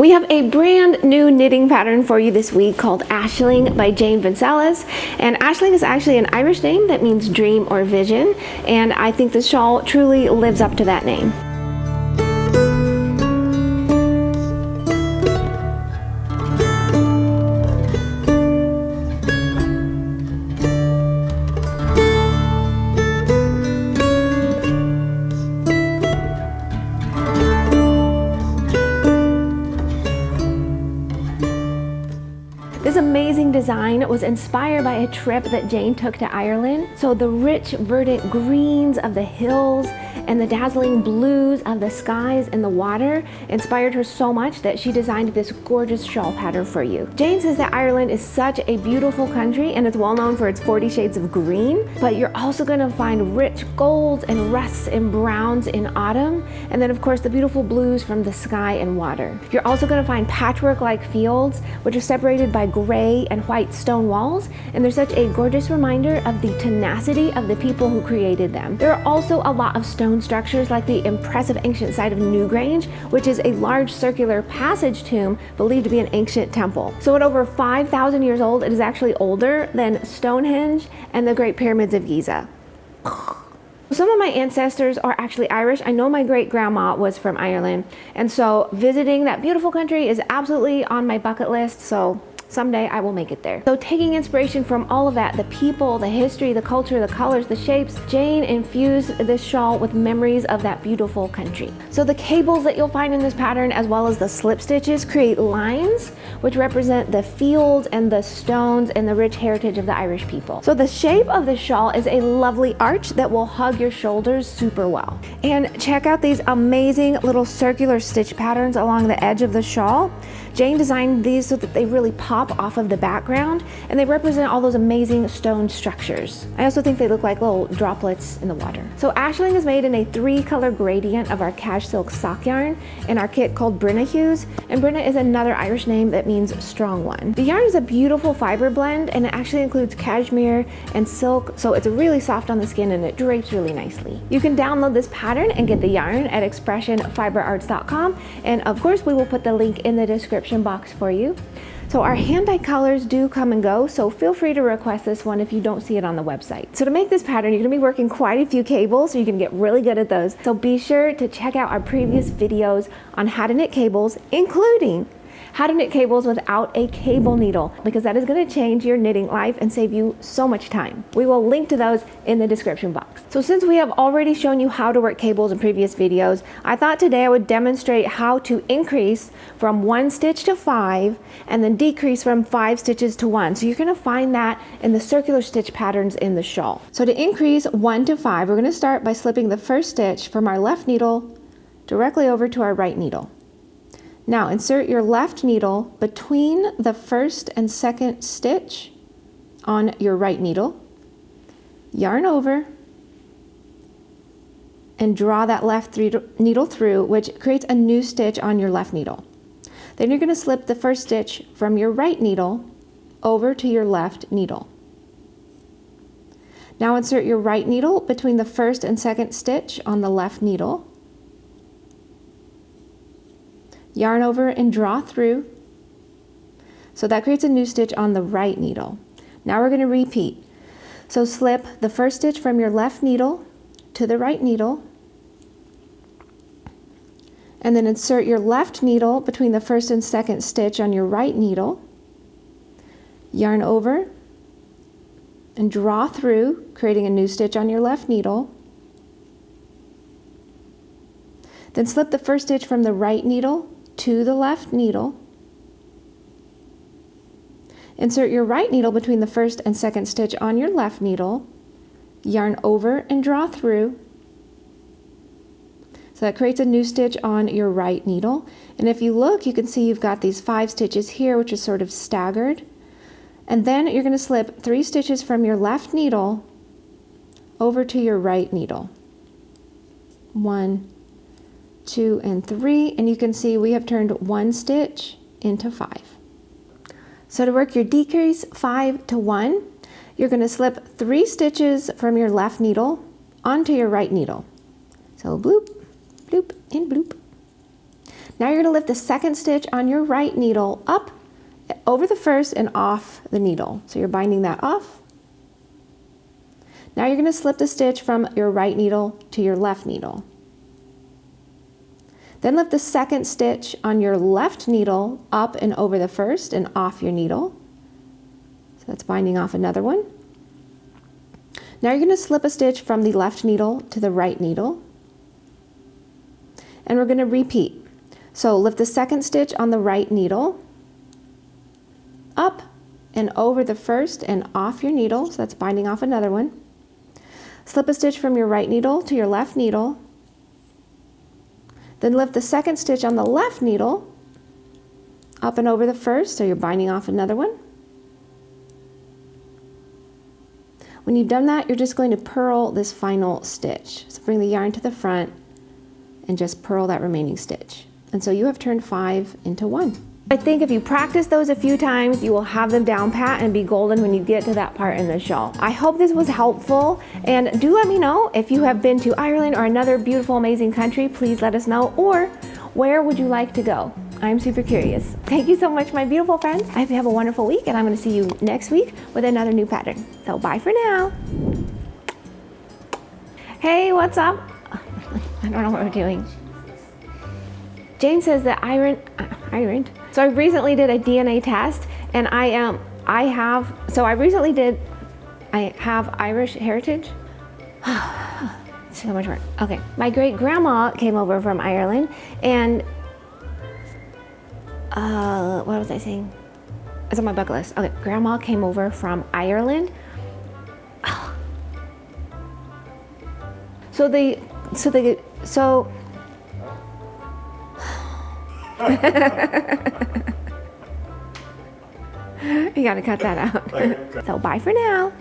We have a brand new knitting pattern for you this week called Ashling by Jane Vancellis. And Ashling is actually an Irish name that means dream or vision. And I think this shawl truly lives up to that name. This amazing design was inspired by a trip that Jane took to Ireland. So the rich verdant greens of the hills and the dazzling blues of the skies and the water inspired her so much that she designed this gorgeous shawl pattern for you. Jane says that Ireland is such a beautiful country and it's well known for its 40 shades of green, but you're also going to find rich golds and rusts and browns in autumn, and then of course the beautiful blues from the sky and water. You're also going to find patchwork-like fields which are separated by gray and white stone walls, and they're such a gorgeous reminder of the tenacity of the people who created them. There are also a lot of stone structures like the impressive ancient site of Newgrange, which is a large circular passage tomb believed to be an ancient temple. So at over 5,000 years old, it is actually older than Stonehenge and the Great Pyramids of Giza. Some of my ancestors are actually Irish. I know my great-grandma was from Ireland, and so visiting that beautiful country is absolutely on my bucket list, so someday I will make it there. So taking inspiration from all of that, the people, the history, the culture, the colors, the shapes, Jane infused this shawl with memories of that beautiful country. So the cables that you'll find in this pattern, as well as the slip stitches, create lines which represent the fields and the stones and the rich heritage of the Irish people. So the shape of the shawl is a lovely arch that will hug your shoulders super well. And check out these amazing little circular stitch patterns along the edge of the shawl. Jane designed these so that they really pop off of the background and they represent all those amazing stone structures. I also think they look like little droplets in the water. So Ashling is made in a 3-color gradient of our CashSilk Sock yarn in our kit called Bryna Hues, and Bryna is another Irish name that means strong one. The yarn is a beautiful fiber blend and it actually includes cashmere and silk, so it's really soft on the skin and it drapes really nicely. You can download this pattern and get the yarn at expressionfiberarts.com, and of course we will put the link in the description box for you. So our hand-dyed colors do come and go, so feel free to request this one if you don't see it on the website. So to make this pattern, you're gonna be working quite a few cables, so you can get really good at those. So be sure to check out our previous videos on how to knit cables, including how to knit cables without a cable needle, because that is going to change your knitting life and save you so much time. We will link to those in the description box. So since we have already shown you how to work cables in previous videos, I thought today I would demonstrate how to increase from 1 stitch to 5 and then decrease from 5 stitches to 1. So you're going to find that in the circular stitch patterns in the shawl. So to increase 1 to 5, we're going to start by slipping the first stitch from our left needle directly over to our right needle. Now insert your left needle between the first and second stitch on your right needle, yarn over, and draw that left needle through, which creates a new stitch on your left needle. Then you're going to slip the first stitch from your right needle over to your left needle. Now insert your right needle between the first and second stitch on the left needle, yarn over and draw through. So that creates a new stitch on the right needle. Now we're going to repeat. So slip the first stitch from your left needle to the right needle, and then insert your left needle between the first and second stitch on your right needle, yarn over and draw through, creating a new stitch on your left needle. Then slip the first stitch from the right needle to the left needle. Insert your right needle between the first and second stitch on your left needle, yarn over and draw through. So that creates a new stitch on your right needle. And if you look, you can see you've got these 5 stitches here, which is sort of staggered. And then you're going to slip 3 stitches from your left needle over to your right needle. 1, 2, and 3, and you can see we have turned 1 stitch into 5. So to work your decrease 5 to 1, you're going to slip 3 stitches from your left needle onto your right needle. So bloop, bloop, and bloop. Now you're gonna lift the second stitch on your right needle up over the first and off the needle. So you're binding that off. Now you're gonna slip the stitch from your right needle to your left needle. Then lift the second stitch on your left needle up and over the first and off your needle. So that's binding off another one. Now you're going to slip a stitch from the left needle to the right needle. And we're going to repeat. So lift the second stitch on the right needle, up and over the first and off your needle. So that's binding off another one. Slip a stitch from your right needle to your left needle. Then lift the second stitch on the left needle, up and over the first, so you're binding off another one. When you've done that, you're just going to purl this final stitch. So bring the yarn to the front and just purl that remaining stitch. And so you have turned 5 into 1. I think if you practice those a few times, you will have them down pat and be golden when you get to that part in the shawl. I hope this was helpful, and do let me know if you have been to Ireland or another beautiful, amazing country. Please let us know, or where would you like to go? I'm super curious. Thank you so much, my beautiful friends. I hope you have a wonderful week, and I'm going to see you next week with another new pattern. So bye for now. Hey, what's up? I don't know what we're doing. Jane says that ironed. So I recently did a DNA test, and I have Irish heritage. So much work. Okay, my great grandma came over from Ireland, and what was I saying? It's on my bucket list. Okay, grandma came over from Ireland. So you gotta cut that out. So bye for now.